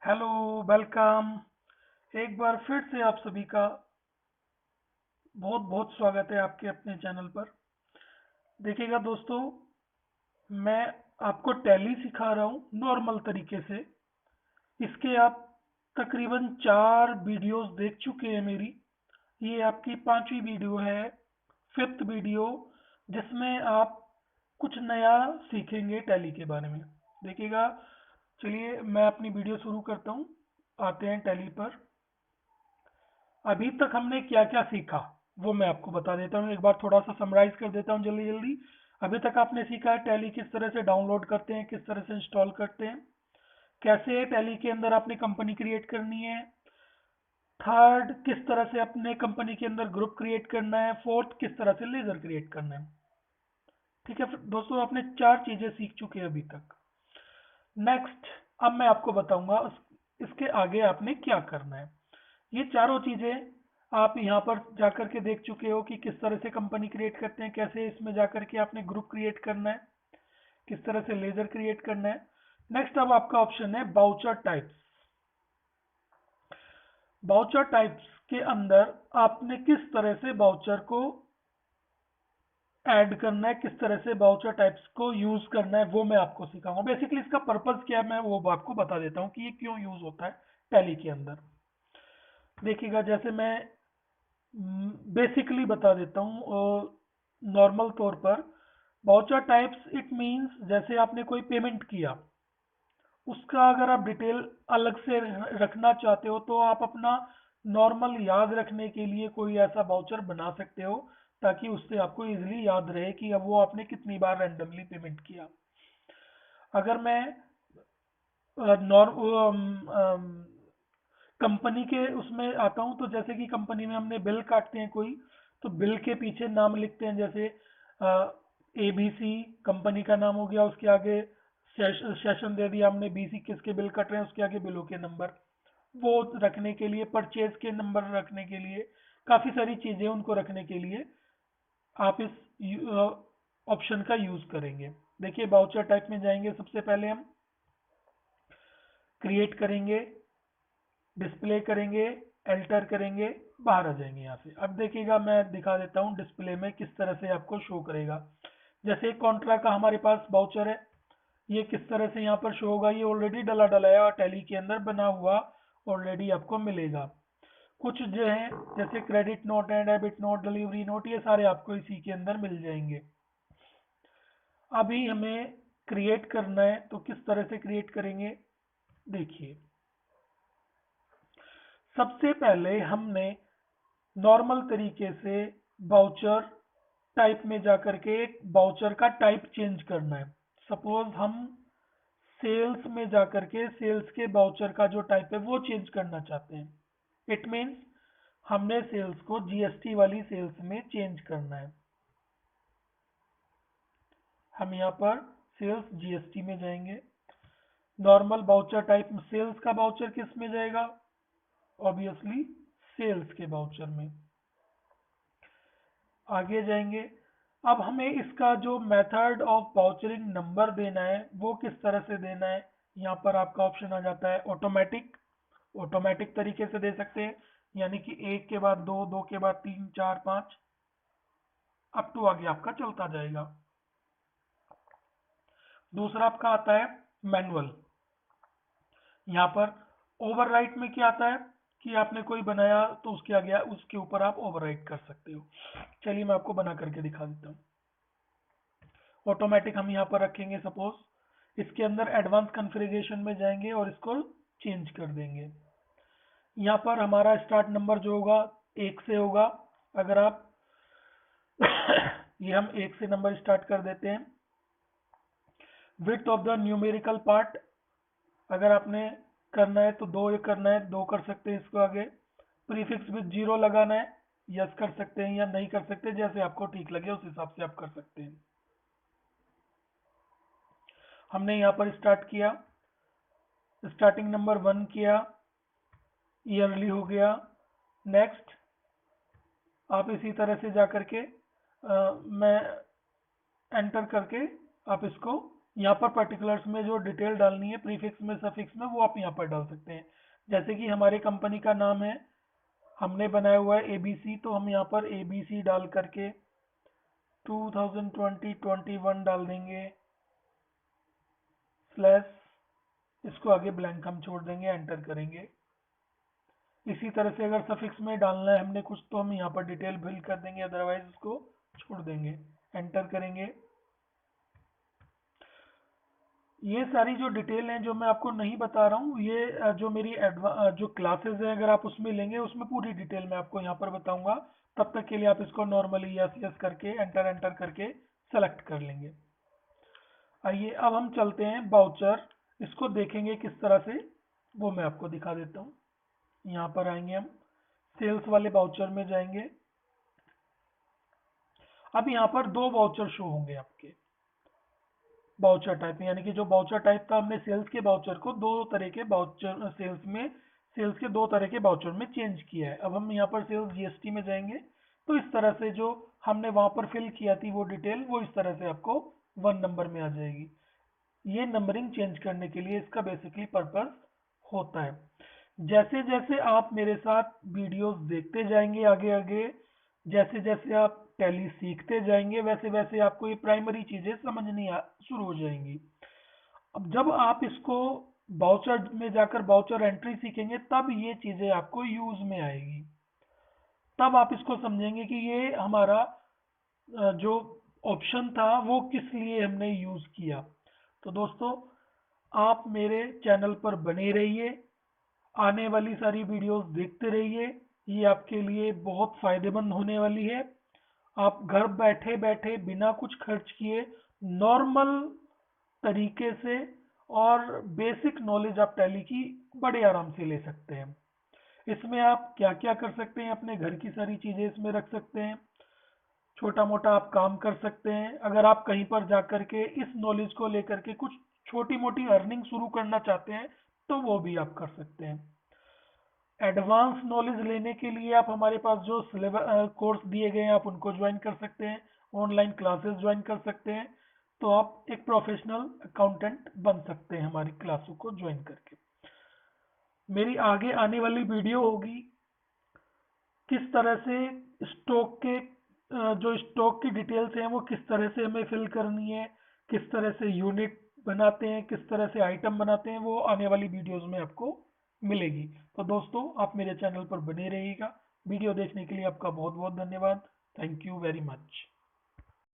Hello, welcome. एक बार फिर से आप सभी का बहुत बहुत स्वागत है आपके अपने चैनल पर। देखिएगा दोस्तों, मैं आपको टैली सिखा रहा हूँ नॉर्मल तरीके से। इसके आप तकरीबन 4 वीडियोस देख चुके हैं मेरी। ये आपकी 5वीं वीडियो है, 5th वीडियो, जिसमें आप कुछ नया सीखेंगे टैली के बारे में। देखिएगा, चलिए मैं अपनी वीडियो शुरू करता हूँ। आते हैं टैली पर। अभी तक हमने क्या क्या सीखा वो मैं आपको बता देता हूँ। एक बार थोड़ा सा समराइज कर देता हूँ जल्दी जल्दी। अभी तक आपने सीखा है टैली किस तरह से डाउनलोड करते हैं, किस तरह से इंस्टॉल करते हैं, कैसे टैली के अंदर आपने कंपनी क्रिएट करनी है। थर्ड, किस तरह से अपने कंपनी के अंदर ग्रुप क्रिएट करना है। फोर्थ, किस तरह से लेजर क्रिएट करना है। ठीक है दोस्तों, आपने 4 चीजें सीख चुके हैं अभी तक। नेक्स्ट, अब मैं आपको बताऊंगा इसके आगे आपने क्या करना है। ये चारों चीजें आप यहाँ पर जाकर के देख चुके हो कि किस तरह से कंपनी क्रिएट करते हैं, कैसे इसमें जाकर के आपने ग्रुप क्रिएट करना है, किस तरह से लेजर क्रिएट करना है। नेक्स्ट अब आपका ऑप्शन है बाउचर टाइप्स। बाउचर टाइप्स के अंदर आपने किस तरह से बाउचर को ऐड करना है, किस तरह से बाउचर टाइप्स को यूज करना है, वो मैं आपको सिखाऊंगा। बेसिकली इसका पर्पस क्या है मैं वो आपको बता देता हूँ कि ये क्यों यूज होता है टैली के अंदर। देखिएगा, जैसे मैं बेसिकली बता देता हूँ नॉर्मल तौर पर। वाउचर टाइप्स इट मींस जैसे आपने कोई पेमेंट किया, उसका अगर आप डिटेल अलग से रखना चाहते हो तो आप अपना नॉर्मल याद रखने के लिए कोई ऐसा वाउचर बना सकते हो, ताकि उससे आपको इजीली याद रहे कि अब वो आपने कितनी बार रैंडमली पेमेंट किया। अगर मैं कंपनी के उसमें आता हूँ, तो जैसे कि कंपनी में हमने बिल काटते हैं कोई, तो बिल के पीछे नाम लिखते हैं। जैसे ABC कंपनी का नाम हो गया, उसके आगे सेशन दे दिया हमने, BC किसके बिल कट रहे हैं, उसके आगे बिलों के नंबर, वो रखने के लिए, परचेज के नंबर रखने के लिए, काफ़ी सारी चीज़ें उनको रखने के लिए आप इस ऑप्शन का यूज़ करेंगे। देखिए, बाउचर टाइप में जाएंगे, सबसे पहले हम क्रिएट करेंगे, डिस्प्ले करेंगे, एल्टर करेंगे, बाहर आ जाएंगे यहाँ से। अब देखिएगा, मैं दिखा देता हूँ डिस्प्ले में किस तरह से आपको शो करेगा। जैसे कॉन्ट्रा का हमारे पास बाउचर है, ये किस तरह से यहाँ पर शो होगा। ये ऑलरेडी डला डलाया और टैली के अंदर बना हुआ ऑलरेडी आपको मिलेगा। कुछ जो है जैसे क्रेडिट नोट है, डेबिट नोट, डिलीवरी नोट, ये सारे आपको इसी के अंदर मिल जाएंगे। अभी हमें क्रिएट करना है, तो किस तरह से क्रिएट करेंगे देखिए। सबसे पहले हमने नॉर्मल तरीके से बाउचर टाइप में जाकर के एक बाउचर का टाइप चेंज करना है। सपोज हम सेल्स में जाकर के सेल्स के बाउचर का जो टाइप है वो चेंज करना चाहते हैं। इट मीन्स हमने सेल्स को GST वाली सेल्स में चेंज करना है। हम यहाँ पर सेल्स GST में जाएंगे। नॉर्मल बाउचर टाइप में सेल्स का बाउचर किस में जाएगा, ऑब्वियसली सेल्स के बाउचर में। आगे जाएंगे। अब हमें इसका जो मेथड ऑफ वाउचरिंग नंबर देना है वो किस तरह से देना है। यहाँ पर आपका ऑप्शन आ जाता है ऑटोमेटिक। ऑटोमेटिक तरीके से दे सकते हैं, यानी कि 1 के बाद 2, 2 के बाद 3, 4, 5, अप टू आगे आपका चलता जाएगा। दूसरा आपका आता है मैनुअल। यहाँ पर ओवरराइट में क्या आता है कि आपने कोई बनाया तो उसके आगे उसके ऊपर आप ओवरराइट कर सकते हो। चलिए मैं आपको बना करके दिखा देता हूँ। ऑटोमेटिक हम यहाँ पर रखेंगे सपोज। इसके अंदर एडवांस कॉन्फ़िगरेशन में जाएंगे और इसको चेंज कर देंगे। यहाँ पर हमारा स्टार्ट नंबर जो होगा 1 से होगा। अगर आप ये हम 1 से नंबर स्टार्ट कर देते हैं। Width of the numerical part, अगर आपने करना है तो 2 करना है, 2 कर सकते हैं इसको आगे। प्रीफिक्स विद 0 लगाना है, यस कर सकते हैं या नहीं कर सकते, जैसे आपको ठीक लगे उस हिसाब से आप कर सकते हैं। हमने यहाँ पर स्टार्ट किया, स्टार्टिंग नंबर 1 किया, ईयरली हो गया। नेक्स्ट, आप इसी तरह से जा करके मैं एंटर करके आप इसको यहाँ पर पर्टिकुलर्स में जो डिटेल डालनी है प्रीफिक्स में सफिक्स में वो आप यहाँ पर डाल सकते हैं। जैसे कि हमारे कंपनी का नाम है, हमने बनाया हुआ है एबीसी, तो हम यहाँ पर एबीसी डाल करके 2020-21 डाल देंगे स्लैश, इसको आगे ब्लैंक हम छोड़ देंगे, एंटर करेंगे। इसी तरह से अगर सफिक्स में डालना है हमने कुछ तो हम यहाँ पर डिटेल फिल कर देंगे, अदरवाइज इसको छोड़ देंगे, एंटर करेंगे। ये सारी जो डिटेल हैं जो मैं आपको नहीं बता रहा हूँ, ये जो मेरी जो क्लासेस है अगर आप उसमें लेंगे उसमें पूरी डिटेल मैं आपको यहाँ पर बताऊंगा। तब तक के लिए आप इसको नॉर्मली यस यस करके एंटर एंटर करके सेलेक्ट कर लेंगे। आइए अब हम चलते हैं बाउचर, इसको देखेंगे किस तरह से, वो मैं आपको दिखा देता हूँ। यहाँ पर आएंगे हम, सेल्स वाले बाउचर में जाएंगे। अब यहाँ पर दो बाउचर शो होंगे आपके, बाउचर टाइप, यानी कि जो बाउचर टाइप था हमने सेल्स के बाउचर को दो तरह के बाउचर सेल्स के दो तरह के बाउचर में चेंज किया है। अब हम यहाँ पर सेल्स जीएसटी में जाएंगे, तो इस तरह से जो हमने वहां पर फिल किया थी वो डिटेल, वो इस तरह से आपको 1 नंबर में आ जाएगी। ये नंबरिंग चेंज करने के लिए इसका बेसिकली पर्पस होता है। जैसे जैसे आप मेरे साथ वीडियोस देखते जाएंगे आगे आगे, जैसे जैसे आप टैली सीखते जाएंगे, वैसे वैसे आपको ये प्राइमरी चीजें समझनी शुरू हो जाएंगी। अब जब आप इसको बाउचर में जाकर बाउचर एंट्री सीखेंगे तब ये चीजें आपको यूज में आएगी, तब आप इसको समझेंगे कि ये हमारा जो ऑप्शन था वो किस लिए हमने यूज किया। तो दोस्तों, आप मेरे चैनल पर बने रहिए, आने वाली सारी वीडियोस देखते रहिए, ये आपके लिए बहुत फायदेमंद होने वाली है। आप घर बैठे बैठे बिना कुछ खर्च किए नॉर्मल तरीके से और बेसिक नॉलेज आप टैली की बड़े आराम से ले सकते हैं। इसमें आप क्या क्या कर सकते हैं, अपने घर की सारी चीजें इसमें रख सकते हैं, छोटा मोटा आप काम कर सकते हैं। अगर आप कहीं पर जाकर के इस नॉलेज को लेकर के कुछ छोटी मोटी अर्निंग शुरू करना चाहते हैं तो वो भी आप कर सकते हैं। एडवांस नॉलेज लेने के लिए आप हमारे पास जो सिलेबस कोर्स दिए गए हैं आप उनको ज्वाइन कर सकते हैं, ऑनलाइन क्लासेस ज्वाइन कर सकते हैं, तो आप एक प्रोफेशनल अकाउंटेंट बन सकते हैं हमारी क्लासों को ज्वाइन करके। मेरी आगे आने वाली वीडियो होगी किस तरह से स्टॉक के जो स्टॉक की डिटेल्स हैं वो किस तरह से हमें फिल करनी है, किस तरह से यूनिट बनाते हैं, किस तरह से आइटम बनाते हैं, वो आने वाली वीडियोस में आपको मिलेगी। तो दोस्तों, आप मेरे चैनल पर बने रहिएगा। वीडियो देखने के लिए आपका बहुत बहुत धन्यवाद। Thank you very much.